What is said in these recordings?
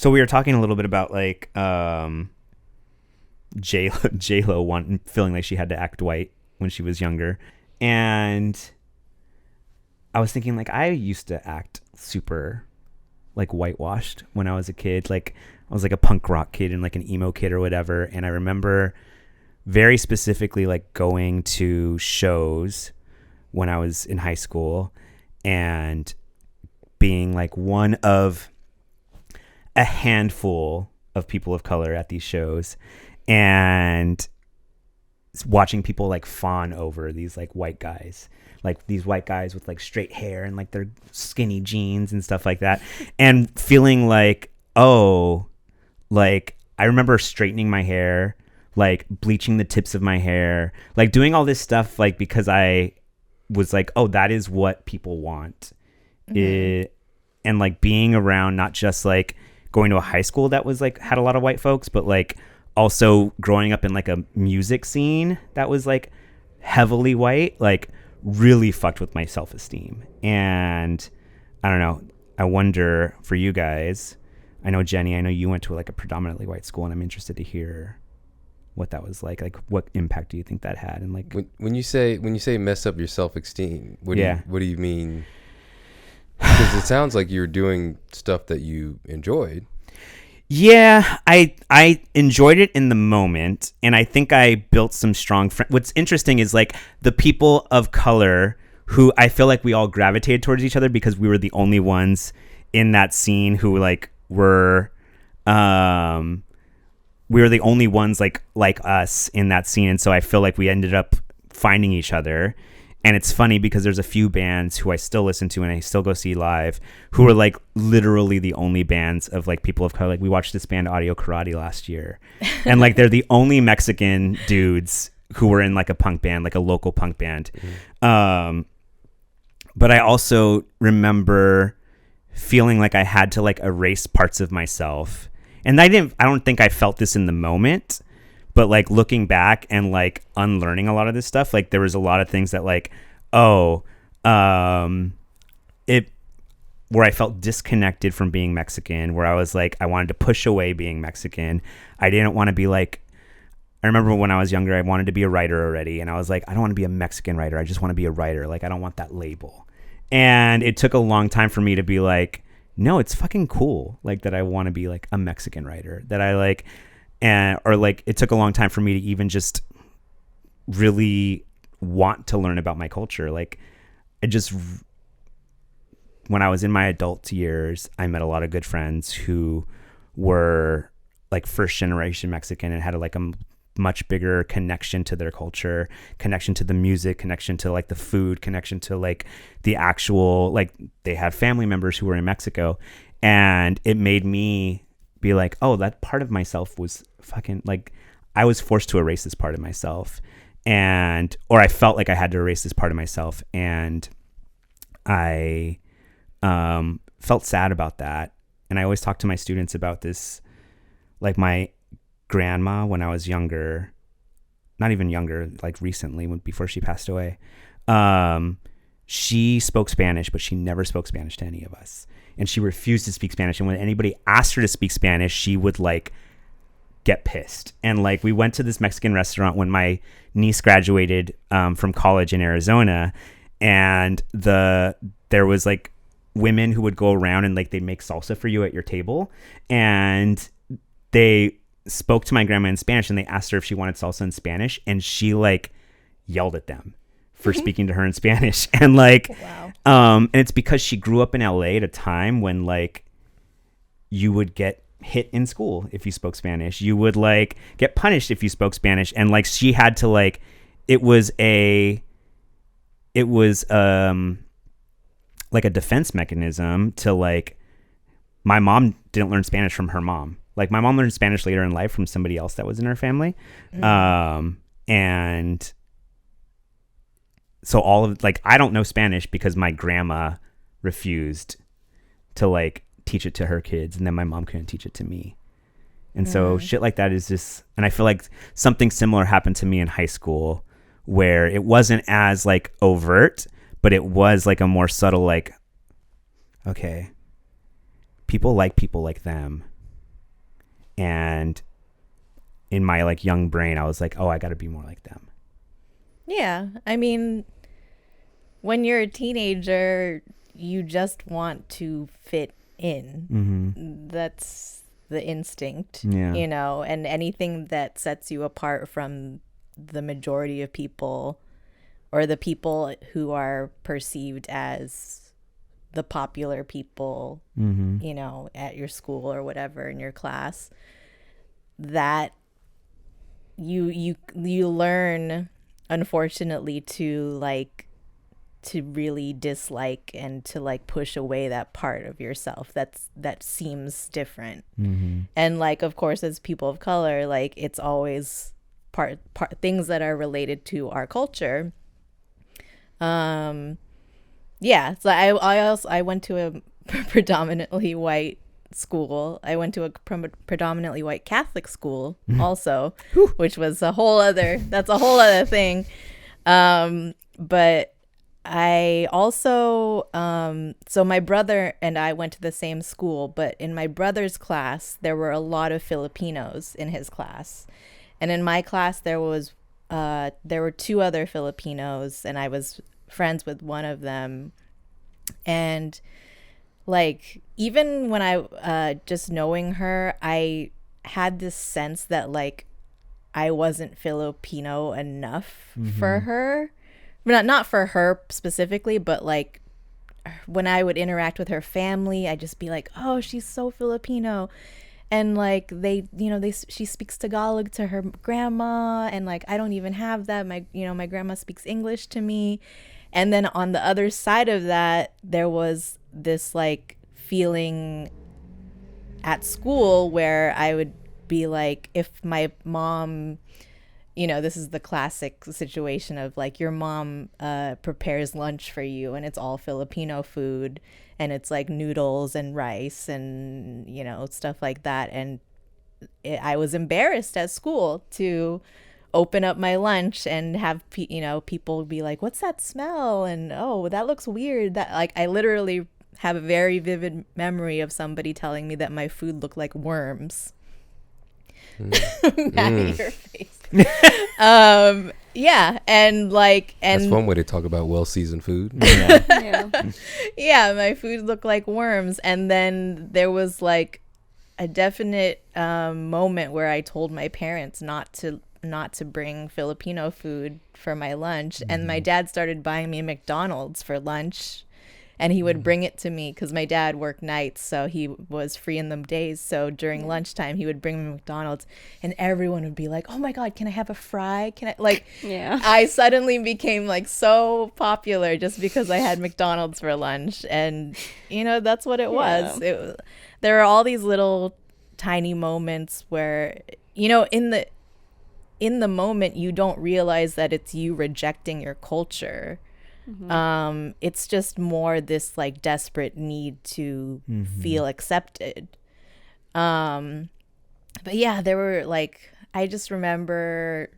So we were talking a little bit about like J Lo feeling like she had to act white when she was younger, and I was thinking like I used to act super like whitewashed when I was a kid. Like I was like a punk rock kid and like an emo kid or whatever, and I remember very specifically like going to shows when I was in high school and being like one of a handful of people of color at these shows and watching people like fawn over these like white guys, like these white guys with like straight hair and like their skinny jeans and stuff like that, and feeling like, oh, like I remember straightening my hair, like bleaching the tips of my hair, like doing all this stuff like because I was like, oh, that is what people want. And like being around not just like going to a high school that was like had a lot of white folks, but like also growing up in like a music scene that was like heavily white, like really fucked with my self-esteem. And I don't know, I wonder for you guys, I know Jenny, I know you went to like a predominantly white school, and I'm interested to hear what that was like what impact do you think that had? And like when you say mess up your self-esteem, what do you mean? Because it sounds like you're doing stuff that you enjoyed. Yeah, I enjoyed it in the moment, and I think I built some strong friends. What's interesting is like the people of color who I feel like we all gravitated towards each other because we were the only ones in that scene who like were we were the only ones like us in that scene, and so I feel like we ended up finding each other. And it's funny because there's a few bands who I still listen to and I still go see live who are like literally the only bands of like people of color. Like we watched this band Audio Karate last year, and like they're the only Mexican dudes who were in like a punk band, like a local punk band. But I also remember feeling like I had to like erase parts of myself. And I don't think I felt this in the moment, but like looking back and like unlearning a lot of this stuff, like there was a lot of things that like, where I felt disconnected from being Mexican, where I was like, I wanted to push away being Mexican. I didn't want to be like, I remember when I was younger, I wanted to be a writer already. And I was like, I don't want to be a Mexican writer. I just want to be a writer. Like, I don't want that label. And it took a long time for me to be like, no, it's fucking cool. Like that I want to be like a Mexican writer that I like. Or like it took a long time for me to even just really want to learn about my culture. Like when I was in my adult years, I met a lot of good friends who were like first generation Mexican and had like a much bigger connection to their culture, connection to the music, connection to like the food, connection to like the actual, like they had family members who were in Mexico, and it made me be like, oh, that part of myself was fucking like, I was forced to erase this part of myself, or I felt like I had to erase this part of myself, and I felt sad about that. And I always talk to my students about this, like my grandma when I was younger, not even younger, like recently, before she passed away, she spoke Spanish, but she never spoke Spanish to any of us. And she refused to speak Spanish. And when anybody asked her to speak Spanish, she would like get pissed. And like we went to this Mexican restaurant when my niece graduated from college in Arizona, and there was like women who would go around and like they'd make salsa for you at your table, and they spoke to my grandma in Spanish, and they asked her if she wanted salsa in Spanish, and she like yelled at them for speaking to her in Spanish. And like, wow. And it's because she grew up in LA at a time when like you would get hit in school if you spoke Spanish, you would like get punished if you spoke Spanish. And like, she had to like, it was like a defense mechanism to like, my mom didn't learn Spanish from her mom. Like my mom learned Spanish later in life from somebody else that was in her family. And so all of like, I don't know Spanish because my grandma refused to like teach it to her kids, and then my mom couldn't teach it to me. And so shit like that is just, and I feel like something similar happened to me in high school, where it wasn't as like overt, but it was like a more subtle, like, okay, people like them. And in my like young brain, I was like, oh, I got to be more like them. Yeah. I mean, when you're a teenager, you just want to fit in. Mm-hmm. That's the instinct, Yeah. you know, and anything that sets you apart from the majority of people, or the people who are perceived as the popular people, Mm-hmm. you know, at your school or whatever, in your class, that you learn, unfortunately, to really dislike and to like push away that part of yourself that seems different. Mm-hmm. And like, of course, as people of color, like, it's always part things that are related to our culture. Yeah, so I went to a predominantly white school. I went to a predominantly white Catholic school also, which was that's a whole other thing. But I also, so my brother and I went to the same school, but in my brother's class, there were a lot of Filipinos in his class. And in my class, there were 2 other Filipinos, and I was friends with one of them. And like, even when I, just knowing her, I had this sense that like I wasn't Filipino enough for her. Not for her specifically, but like when I would interact with her family, I'd just be like, oh, she's so Filipino. And like she speaks Tagalog to her grandma, and like I don't even have that. My grandma speaks English to me. And then on the other side of that, there was this like feeling at school where I would be like, if my mom, this is the classic situation of like your mom prepares lunch for you and it's all Filipino food, and it's like noodles and rice and stuff like that. And I was embarrassed at school to open up my lunch and have people be like, what's that smell? And oh, that looks weird. That, like, I literally have a very vivid memory of somebody telling me that my food looked like worms. Maddie, your face. Yeah, and that's one way to talk about well-seasoned food. Yeah, my food looked like worms. And then there was like a definite moment where I told my parents not to bring Filipino food for my lunch. And my dad started buying me McDonald's for lunch, and he would bring it to me because my dad worked nights, so he was free in the days. So during lunchtime, he would bring me McDonald's, and everyone would be like, oh my God, can I have a fry? Can I, like, I suddenly became like so popular just because I had McDonald's for lunch. And, that's what it was. There are all these little tiny moments where, in the moment, you don't realize that it's you rejecting your culture. It's just more this like desperate need to feel accepted. But yeah, there were like, I just remember,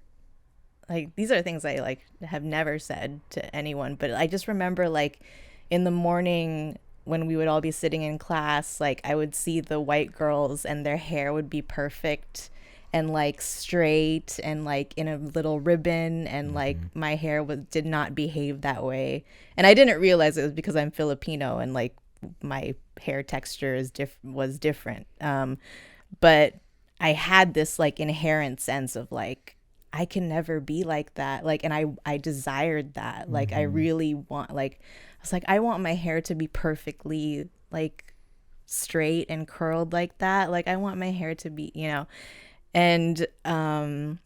like, these are things I like have never said to anyone, but I just remember like in the morning when we would all be sitting in class, like I would see the white girls and their hair would be perfect and like straight and like in a little ribbon, and like my hair did not behave that way. And I didn't realize it was because I'm Filipino and like my hair texture was different. But I had this like inherent sense of like, I can never be like that. Like, and I desired that. Like, I really want, like, I was like, I want my hair to be perfectly like straight and curled like that. Like, I want my hair to be, And I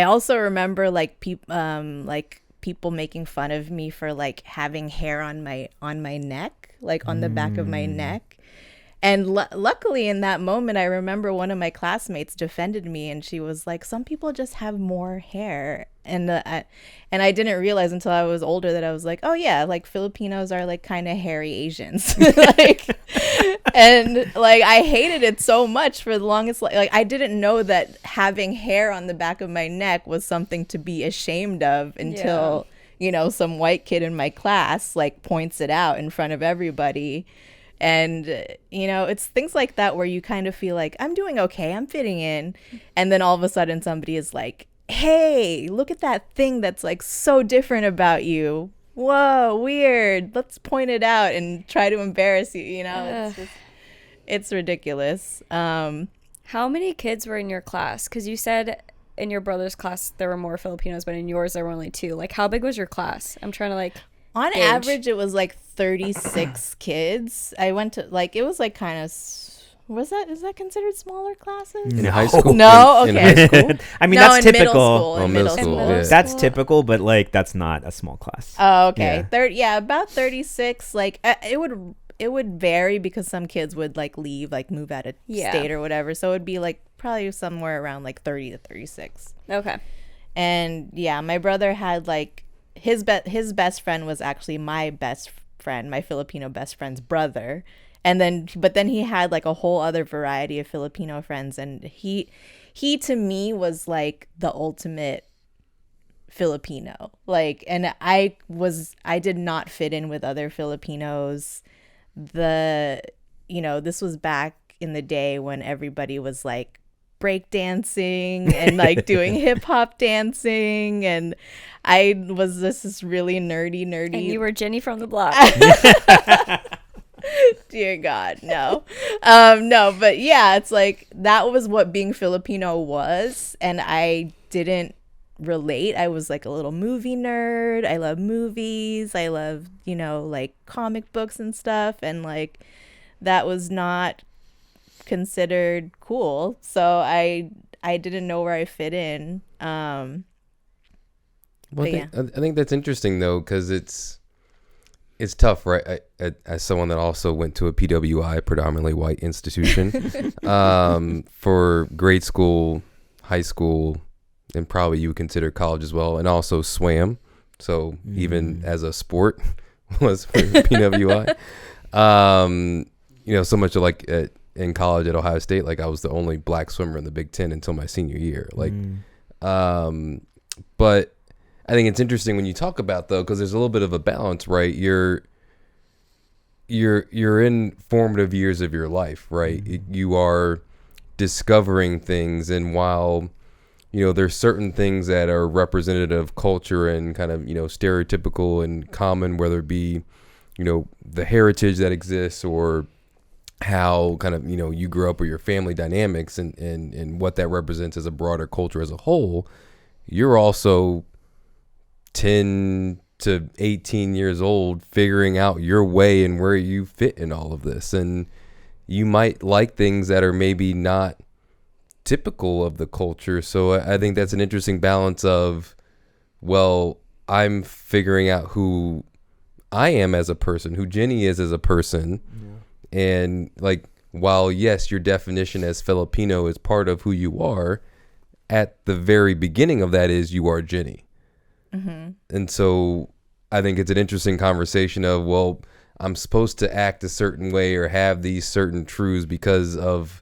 also remember like people making fun of me for like having hair on my neck, like on the back of my neck. And luckily in that moment, I remember one of my classmates defended me, and she was like, some people just have more hair. And I didn't realize until I was older that I was like, oh yeah, like Filipinos are like kind of hairy Asians. Like, and like I hated it so much for the longest, like I didn't know that having hair on the back of my neck was something to be ashamed of until some white kid in my class like points it out in front of everybody. And, it's things like that where you kind of feel like I'm doing okay, I'm fitting in. And then all of a sudden somebody is like, hey, look at that thing that's like so different about you. Whoa, weird. Let's point it out and try to embarrass you. It's ridiculous. How many kids were in your class? Because you said in your brother's class there were more Filipinos, but in yours there were only 2. Like, how big was your class? I'm trying to on gauge. Average, it was like 36 kids. I went to it was like kind of. Is that considered smaller classes? In high school? No, okay. In high school? I mean, no, that's in typical. Middle school. Yeah. That's typical, but like that's not a small class. Oh, okay. Yeah. About 36. Like it would vary because some kids would like leave, like move out of state or whatever. So it'd be like probably somewhere around like 30 to 36. Okay. And yeah, my brother had like his best friend was actually my best friend, my Filipino best friend's brother. But then he had like a whole other variety of Filipino friends, and he to me was like the ultimate Filipino. Like, and I did not fit in with other Filipinos. This was back in the day when everybody was like break dancing and like doing hip hop dancing, and I was this really nerdy. And you were Jenny from the block. Dear God, no. No, but yeah, it's like that was what being Filipino was, and I didn't relate. I was like a little movie nerd. I love movies. I love, like comic books and stuff, and like that was not considered cool. So I didn't know where I fit in. I think that's interesting though, because it's tough, right? As someone that also went to a PWI, predominantly white institution, for grade school, high school, and probably you would consider college as well, and also swam. So even as a sport was for PWI. So much of like in college at Ohio State, like I was the only black swimmer in the Big Ten until my senior year. Like, but I think it's interesting when you talk about though, because there's a little bit of a balance, right? You're in formative years of your life, right? You are discovering things, and while there's certain things that are representative of culture and kind of stereotypical and common, whether it be the heritage that exists or how kind of you grew up with your family dynamics and what that represents as a broader culture as a whole. You're also 10 to 18 years old figuring out your way and where you fit in all of this, and you might like things that are maybe not typical of the culture. So I think that's an interesting balance of, well, I'm figuring out who I am as a person, who Jenny is as a person, and like while yes, your definition as Filipino is part of who you are, at the very beginning of that is you are Jenny. And so I think it's an interesting conversation of, well, I'm supposed to act a certain way or have these certain truths because of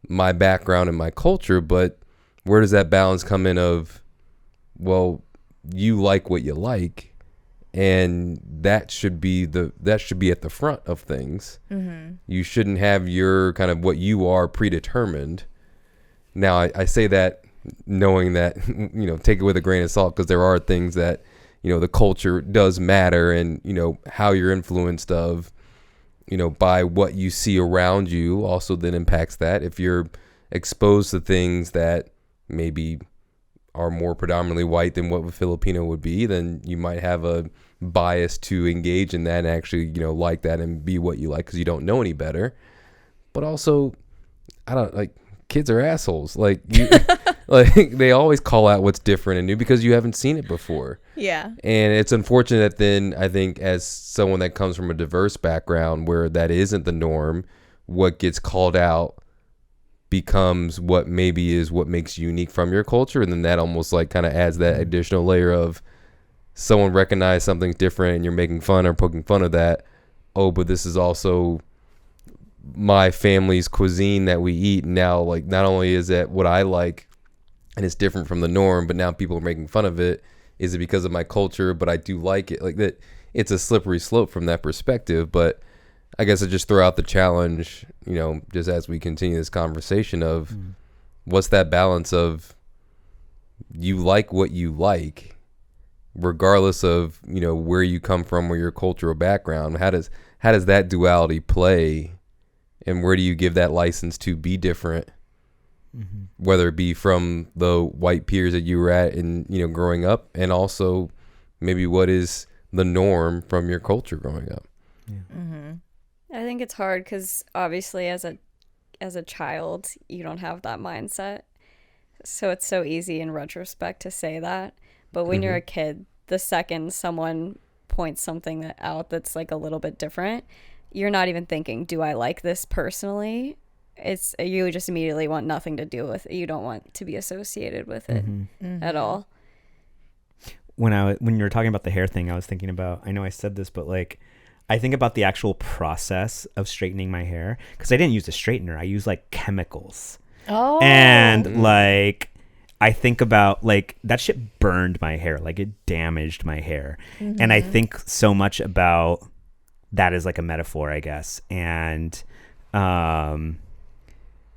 my background and my culture, but where does that balance come in of, well, you like what you like, and that should be at the front of things. You shouldn't have your kind of what you are predetermined. Now I say that knowing that, take it with a grain of salt, because there are things that, the culture does matter, and, how you're influenced of, by what you see around you also then impacts that. If you're exposed to things that maybe are more predominantly white than what a Filipino would be, then you might have a bias to engage in that and actually, like that and be what you like because you don't know any better. But also, kids are assholes. Like they always call out what's different and new because you haven't seen it before. Yeah. And it's unfortunate that then I think as someone that comes from a diverse background where that isn't the norm, what gets called out becomes what maybe is what makes you unique from your culture. And then that almost like kind of adds that additional layer of someone recognize something's different and you're making fun or poking fun of that. Oh, but this is also my family's cuisine that we eat. Now, like, not only is that what I like and it's different from the norm, but now people are making fun of it. Is it because of my culture? But I do like it. Like that, it's a slippery slope from that perspective. But I guess I just throw out the challenge, just as we continue this conversation of what's that balance of you like what you like, regardless of, where you come from or your cultural background. How does that duality play, and where do you give that license to be different, whether it be from the white peers that you were at in, growing up, and also maybe what is the norm from your culture growing up? I think it's hard because obviously as a child, you don't have that mindset. So it's so easy in retrospect to say that. But when you're a kid, the second someone points something out that's like a little bit different, you're not even thinking, do I like this personally? It's you just immediately want nothing to do with it. You don't want to be associated with it at all. When you were talking about the hair thing, I was thinking about, I know I said this, but like, I think about the actual process of straightening my hair, because I didn't use a straightener. I used like chemicals. Oh. And like, I think about like that shit burned my hair. Like it damaged my hair. And I think so much about that as like a metaphor, I guess. And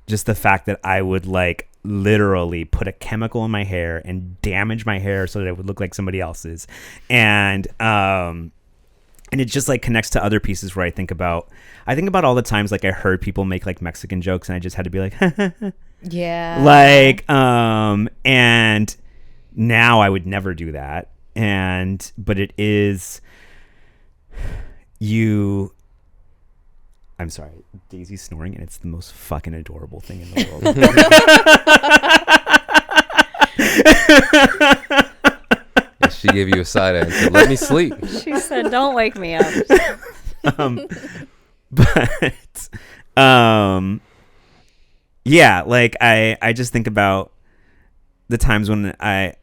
just the fact that I would like literally put a chemical in my hair and damage my hair so that it would look like somebody else's. And it just like connects to other pieces where I think about all the times like I heard people make like Mexican jokes and I just had to be like, yeah. Like, and now I would never do that. But it is I'm sorry, Daisy's snoring and it's the most fucking adorable thing in the world. She gave you a side eye and said, let me sleep. She said, don't wake me up. Yeah, like I just think about the times when I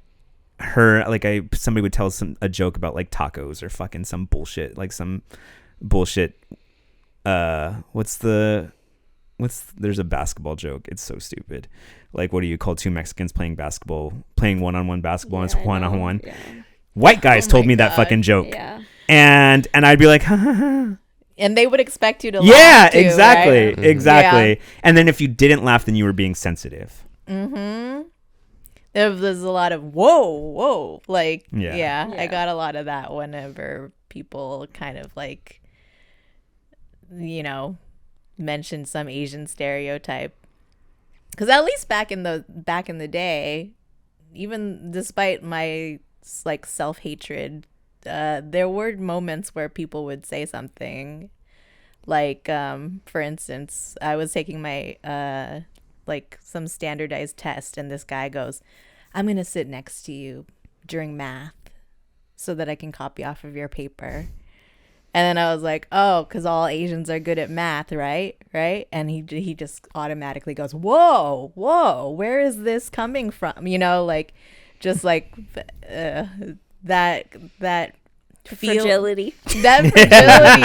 heard like somebody would tell a joke about like tacos or fucking some bullshit, like some bullshit. There's a basketball joke. It's so stupid. Like, what do you call two Mexicans playing one-on-one basketball? And it's one-on-one. Yeah. White guys told me that fucking joke. Yeah. And I'd be like, ha, ha, ha. And they would expect you to laugh. Yeah, too, exactly. right? Exactly. Yeah. And then if you didn't laugh, then you were being sensitive. There's a lot of whoa. Like, yeah, I got a lot of that whenever people kind of like, mention some Asian stereotype. Because at least back in the day, even despite my like self-hatred, there were moments where people would say something like, for instance, I was taking my like some standardized test and this guy goes, I'm gonna sit next to you during math so that I can copy off of your paper. And then I was like, oh, because all Asians are good at math, right? And he just automatically goes, whoa, where is this coming from? Like, just like that fragility. That fragility.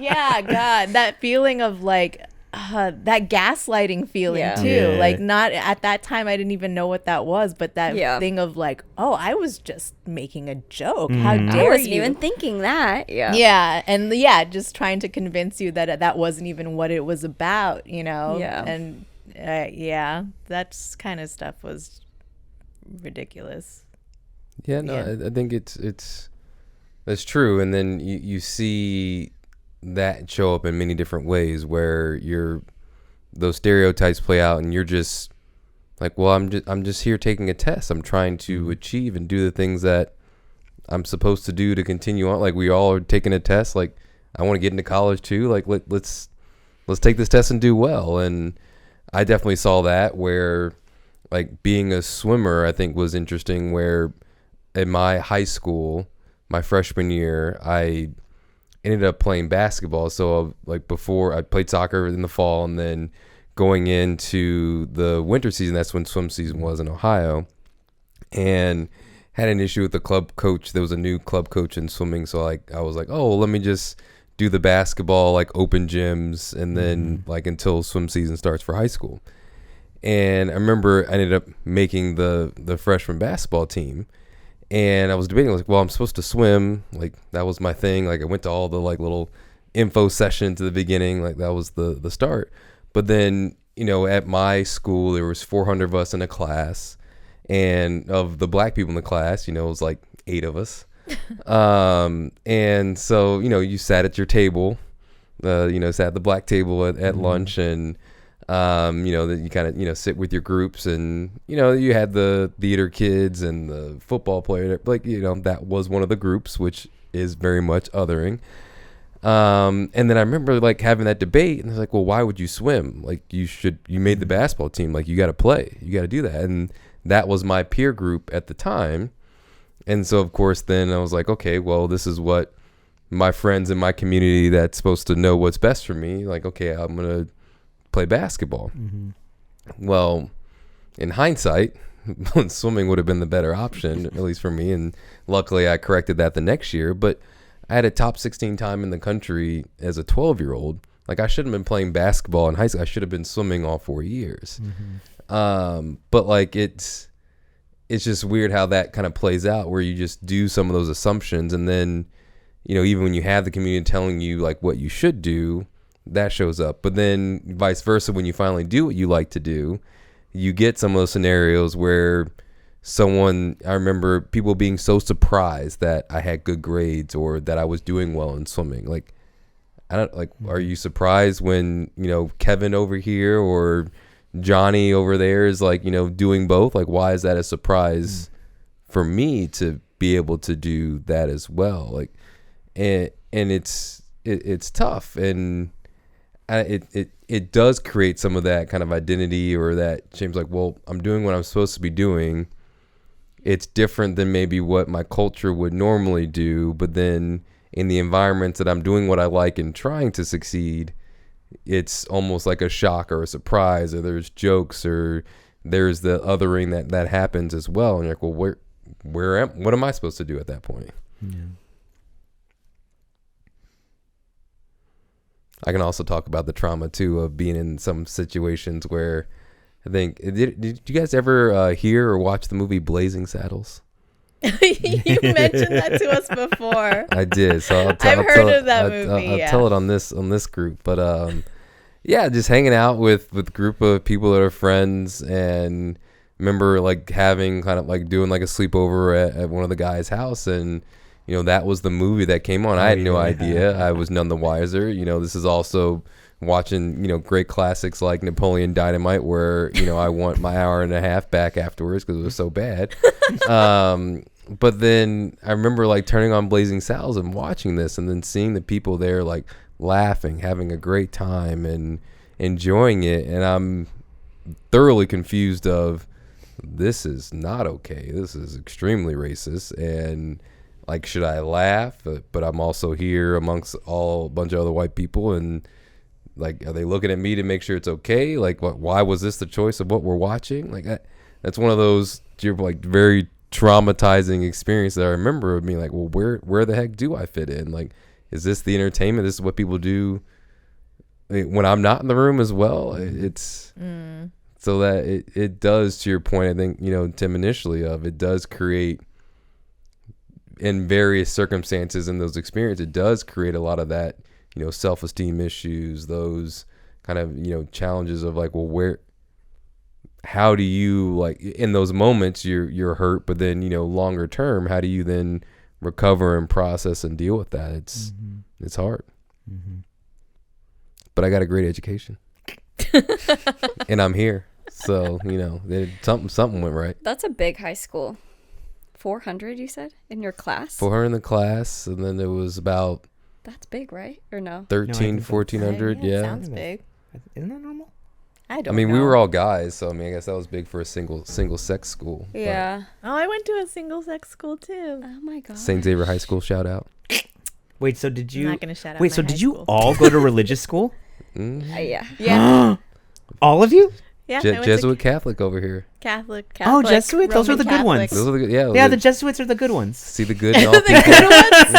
Yeah, God, that feeling of like, that gaslighting feeling too. Yeah. Like, not at that time I didn't even know what that was, but that thing of like, oh, I was just making a joke. How dare you? I wasn't even thinking that. Yeah, and just trying to convince you that that wasn't even what it was about, Yeah, and that's kind of stuff was ridiculous. Yeah, no, I think it's that's true, and then you see that show up in many different ways where those stereotypes play out and you're just like, well, I'm just here taking a test. I'm trying to achieve and do the things that I'm supposed to do to continue on. Like, we all are taking a test. Like, I want to get into college too. Like, let's take this test and do well. And I definitely saw that where like being a swimmer, I think was interesting, where in my high school, my freshman year, I ended up playing basketball. So like before, I played soccer in the fall, and then going into the winter season, that's when swim season was in Ohio, and had an issue with the club coach. There was a new club coach in swimming. So like, I was like, oh, well, let me just do the basketball, like open gyms, and then like until swim season starts for high school. And I remember I ended up making the freshman basketball team. And I was debating, like, well, I'm supposed to swim. Like, that was my thing. Like, I went to all the, like, little info session to the beginning. Like that was the start. But then, at my school, there was 400 of us in a class, and of the black people in the class, it was like 8 of us. And so, you sat at your table, sat at the black table at lunch, and that you kind of, sit with your groups, and, you had the theater kids and the football player, like, that was one of the groups, which is very much othering. And then I remember like having that debate, and it's like, well, why would you swim? Like you made the basketball team, like you got to play, you got to do that. And that was my peer group at the time. And so of course, then I was like, okay, well, this is what my friends in my community that's supposed to know what's best for me. Like, okay, I'm going to play basketball. Well, in hindsight, swimming would have been the better option, at least for me. And luckily I corrected that the next year. But I had a top 16 time in the country as a 12-year-old. Like I shouldn't have been playing basketball in high school. I should have been swimming all 4 years. But like it's just weird how that kind of plays out, where you just do some of those assumptions, and then, even when you have the community telling you like what you should do, that shows up. But then vice versa, when you finally do what you like to do, you get some of those scenarios where I remember people being so surprised that I had good grades or that I was doing well in swimming. Like, are you surprised when, Kevin over here or Johnny over there is like, doing both? Like, why is that a surprise for me to be able to do that as well? Like, and it's tough. And it does create some of that kind of identity, or that shame. Like, well, I'm doing what I'm supposed to be doing. It's different than maybe what my culture would normally do, but then in the environments that I'm doing what I like and trying to succeed, it's almost like a shock or a surprise, or there's jokes, or there's the othering that happens as well. And you're like, well, what am I supposed to do at that point? Yeah. I can also talk about the trauma too of being in some situations where I think, did you guys ever hear or watch the movie Blazing Saddles? You mentioned that to us before. I did. So I've heard of that movie. I'll tell it on this group. But yeah, just hanging out with a group of people that are friends, and remember like having kind of like doing like a sleepover at one of the guys' house, and that was the movie that came on. I had no idea. I was none the wiser. This is also watching, great classics like Napoleon Dynamite, where, I want my hour and a half back afterwards because it was so bad. But then I remember like turning on Blazing Saddles and watching this, and then seeing the people there like laughing, having a great time and enjoying it. And I'm thoroughly confused of, this is not okay. This is extremely racist. And like, should I laugh? But I'm also here amongst a bunch of other white people, and like, are they looking at me to make sure it's okay? Like, why was this the choice of what we're watching? Like that's one of those like very traumatizing experiences that I remember of being like, well, where the heck do I fit in? Like, is this the entertainment? This is what people do when I'm not in the room as well. It's so that it does, to your point, I think, Tim, initially, of it does create, in various circumstances in those experiences, it does create a lot of that, self-esteem issues, those kind of, challenges of like, well, how do you, like, in those moments you're hurt, but then, longer term, how do you then recover and process and deal with that? It's hard. But I got a great education and I'm here. So, something went right. That's a big high school. 400, you said, in your class? 400 in the class, and then it was about... That's big, right? Or no? 1,400, yeah. Sounds big. Isn't that normal? I don't know. we were all guys, so I guess that was big for a single sex school. Yeah. Oh, I went to a single sex school too. Oh my god. St. Xavier High School, shout out. Wait, so did you... I'm not going to shout out Wait, my so high did you school. all go to religious school? Yeah. Yeah. All of you? Yeah. I went to Jesuit Catholic over here. Catholic. Oh, Jesuit? Those are the good ones. Those are the good, yeah. Yeah, the Jesuits are the good ones. See the good in all The people. good ones?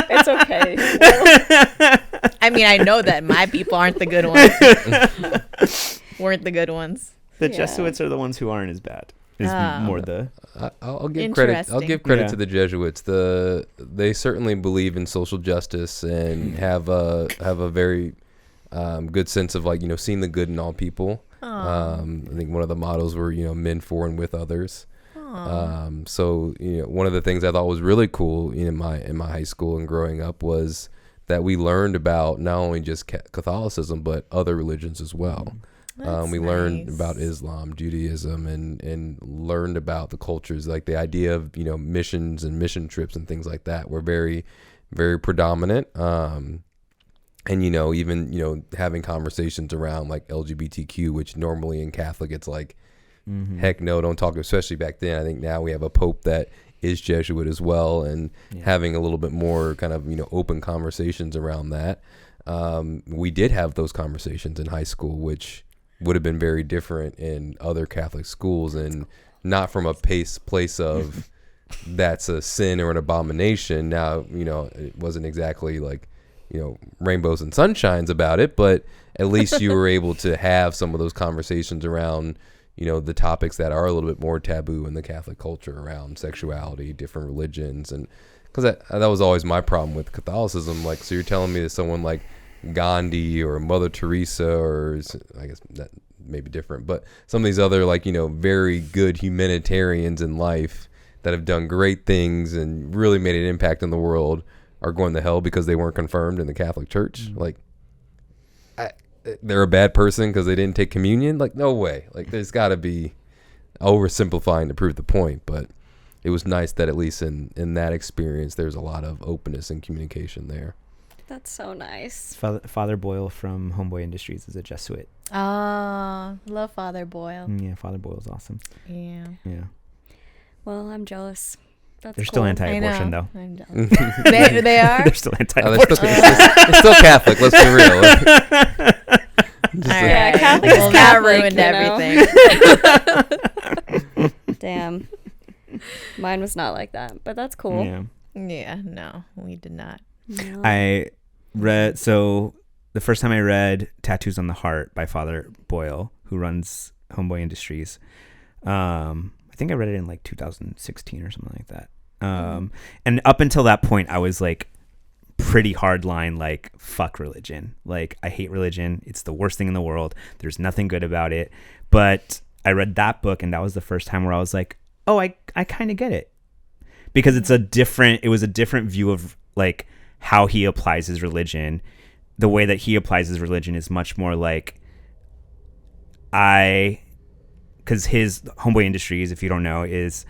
It's okay. I mean, I know that my people aren't the good ones. Weren't the good ones. The Yeah. Jesuits are the ones who aren't as bad. is more the. I'll give credit. I'll give credit Yeah. to the Jesuits. They certainly believe in social justice and have a very good sense of like seeing the good in all people. I think one of the mottos were men for and with others. So one of the things I thought was really cool in my high school and growing up was that we learned about not only just Catholicism but other religions as well. We learned about Islam, Judaism, and learned about the cultures, like the idea of missions and mission trips and things like that were very, very predominant. And even having conversations around like LGBTQ, which normally in Catholic it's like, heck no, don't talk. Especially back then, I think now we have a pope that is Jesuit as well, and having a little bit more kind of open conversations around that. We did have those conversations in high school, which would have been very different in other Catholic schools, and not from a place of that's a sin or an abomination. Now, it wasn't exactly like, rainbows and sunshines about it, but at least you were able to have some of those conversations around, the topics that are a little bit more taboo in the Catholic culture around sexuality, different religions. And because that was always my problem with Catholicism. Like, so you're telling me that someone like Gandhi or Mother Teresa, or I guess that may be different, but some of these other like very good humanitarians in life that have done great things and really made an impact in the world are going to hell because they weren't confirmed in the Catholic Church. Like, they're a bad person because they didn't take communion. Like, no way. Like, there's got to be oversimplifying to prove the point, but it was nice that at least in that experience there's a lot of openness and communication there. That's so nice. Father Boyle from Homeboy Industries is a Jesuit. Love Father Boyle. Yeah, Father Boyle's awesome. Yeah. Well, I'm jealous. That's They're cool. still anti-abortion, though. I'm jealous. they are? They're still Oh, anti-abortion. it's still Catholic. Let's be real. Yeah, Catholic is Well, that Catholic, ruined everything. Damn. Mine was not like that, but that's cool. Yeah. Yeah, no, we did not. No. I read, so the first time I read Tattoos on the Heart by Father Boyle, who runs Homeboy Industries, I think I read it in like 2016 or something like that. And up until that point, I was like pretty hardline, like, fuck religion. Like, I hate religion. It's the worst thing in the world. There's nothing good about it. But I read that book, and that was the first time where I was like, oh, I kind of get it. Because it was a different view of like how he applies his religion. The way that he applies his religion is much more like, because his Homeboy Industries, if you don't know, is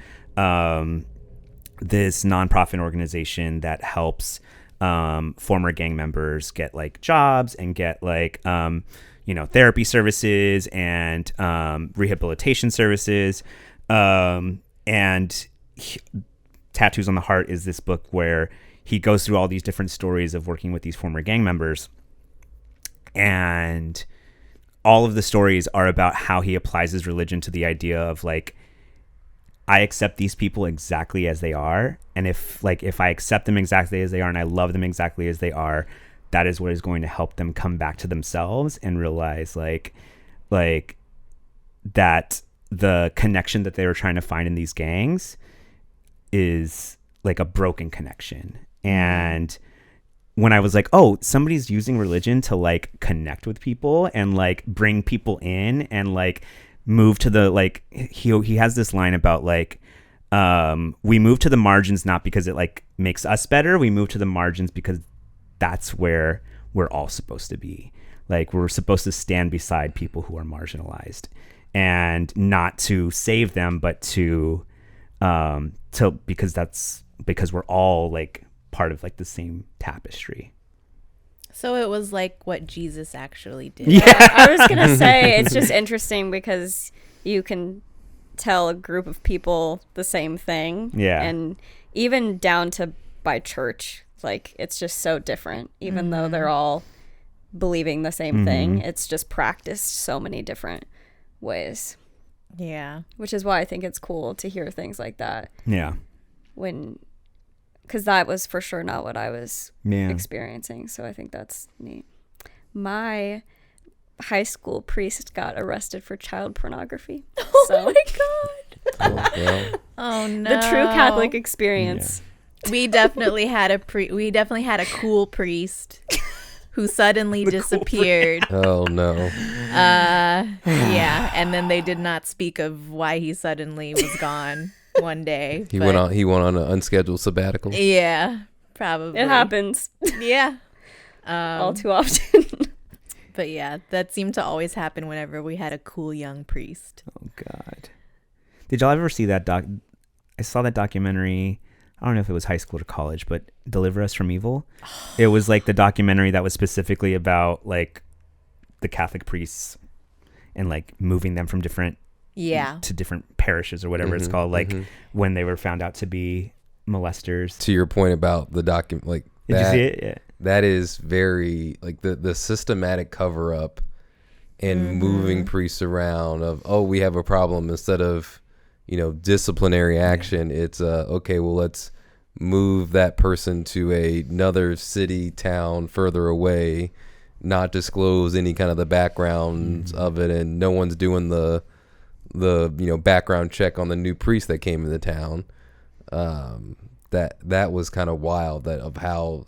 this nonprofit organization that helps former gang members get like jobs and get like therapy services and rehabilitation services. Tattoos on the Heart is this book where he goes through all these different stories of working with these former gang members, and all of the stories are about how he applies his religion to the idea of like, I accept these people exactly as they are, and if I accept them exactly as they are and I love them exactly as they are, that is what is going to help them come back to themselves and realize like that the connection that they were trying to find in these gangs is like a broken connection. And when I was like, oh, somebody's using religion to like connect with people and like bring people in and like move to the, like, he has this line about like, we move to the margins not because it like makes us better. We move to the margins because that's where we're all supposed to be. Like, we're supposed to stand beside people who are marginalized, and not to save them, but because we're all like part of like the same tapestry. So it was like what Jesus actually did. Yeah, I was going to say, it's just interesting because you can tell a group of people the same thing. Yeah. And even down to by church, like, it's just so different, even though they're all believing the same thing. It's just practiced so many different ways. Yeah. Which is why I think it's cool to hear things like that. Yeah. Because that was for sure not what I was experiencing. So I think that's neat. My high school priest got arrested for child pornography. Oh my God. Well, Oh no. The true Catholic experience. We definitely had a cool priest who suddenly disappeared. oh no. Yeah, and then they did not speak of why he suddenly was gone one day. He went on an unscheduled sabbatical. Yeah, probably. It happens Yeah. all too often. But yeah, that seemed to always happen whenever we had a cool young priest. Oh God. Did y'all ever see that I saw that documentary. I don't know if it was high school or college, but Deliver Us from Evil. It was like the documentary that was specifically about like the Catholic priests and like moving them from different parishes or whatever it's called, like when they were found out to be molesters. To your point about the document, like Did you see it? Yeah. that is very like the systematic cover up and moving priests around of, oh, we have a problem, instead of, you know, disciplinary action. It's okay, well, let's move that person to another city, town further away, not disclose any kind of the background of it, and no one's doing the you know, background check on the new priest that came into town. That was kind of wild, that of how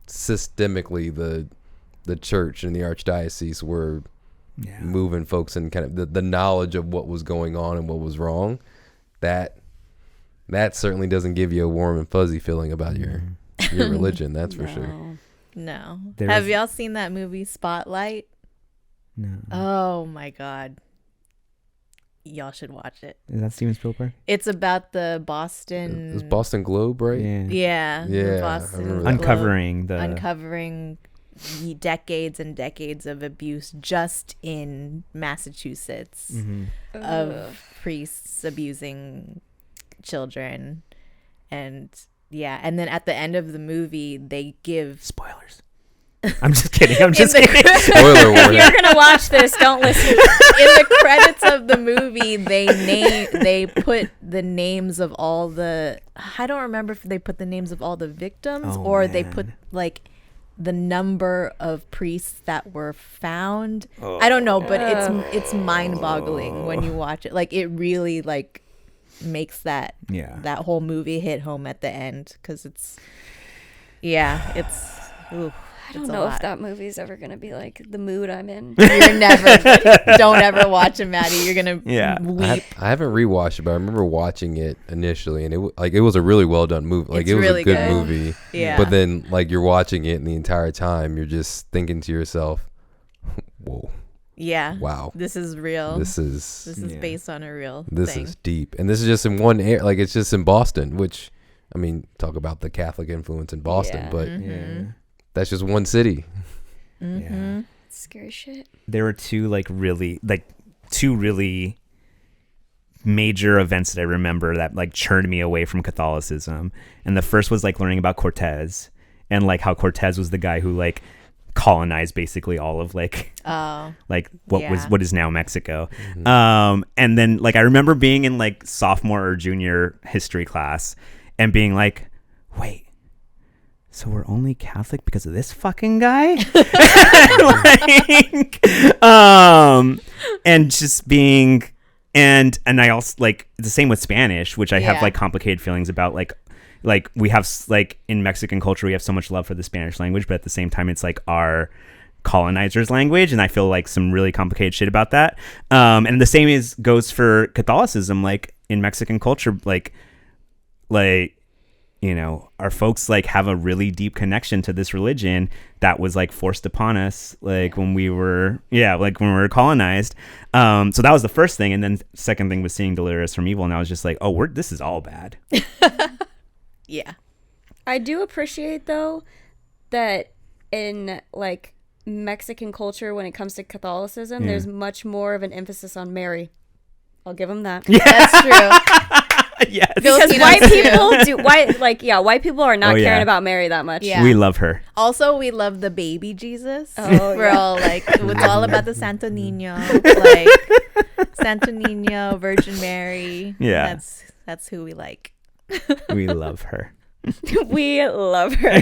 systemically the church and the archdiocese were moving folks, and kind of the knowledge of what was going on and what was wrong. That certainly doesn't give you a warm and fuzzy feeling about your religion. That's for sure. No. Have y'all seen that movie Spotlight? No. Oh my God. Y'all should watch it. Is that Steven Spielberg? It's about the Boston. It was Boston Globe, right? Yeah. Yeah, The I Boston remember Globe. Uncovering decades and decades of abuse just in Massachusetts of priests abusing children. And then at the end of the movie they give spoilers. I'm just kidding. I'm just kidding. Spoiler warning. If you're gonna watch this, don't listen. In the credits of the movie they put the names of all the, I don't remember if they put the names of all the victims or they put like the number of priests that were found. I don't know, but it's mind-boggling when you watch it. Like, it really like makes that whole movie hit home at the end, because it's ooh, I don't know if that movie's ever gonna be like the mood I'm in. Don't ever watch it, Maddie. You're gonna weep. I haven't rewatched it, but I remember watching it initially, and it was a really well done movie. Like, it was really a good movie. Yeah. But then, like, you're watching it, and the entire time you're just thinking to yourself, "Whoa, yeah, wow, this is real. This is based on a real this thing. is deep." And this is just in one area. Like, it's just in Boston, which, I mean, talk about the Catholic influence in Boston, but that's just one city. Yeah. Scary shit. There were two really major events that I remember that like churned me away from Catholicism. And the first was like learning about Cortez, and like how Cortez was the guy who like colonized basically all of like what is now Mexico. And then like I remember being in like sophomore or junior history class and being like, wait, so we're only Catholic because of this fucking guy? And just being, and I also like the same with Spanish, which I have like complicated feelings about. Like we have like in Mexican culture, we have so much love for the Spanish language, but at the same time, it's like our colonizers' language, and I feel like some really complicated shit about that. And the same goes for Catholicism. Like in Mexican culture, like you know, our folks like have a really deep connection to this religion that was like forced upon us like when we were colonized. So that was the first thing, and then second thing was seeing Deliver Us from Evil, and I was just like, oh, this is all bad. Yeah. I do appreciate though that in like Mexican culture, when it comes to Catholicism, there's much more of an emphasis on Mary. I'll give them that. Yeah, that's true. Yes. Because white people are not caring about Mary that much. Yeah. We love her. Also, we love the baby Jesus. Oh, We're all like, it's all about the Santo Niño, like Santo Niño, Virgin Mary. Yeah. That's who we like. We love her. We love her.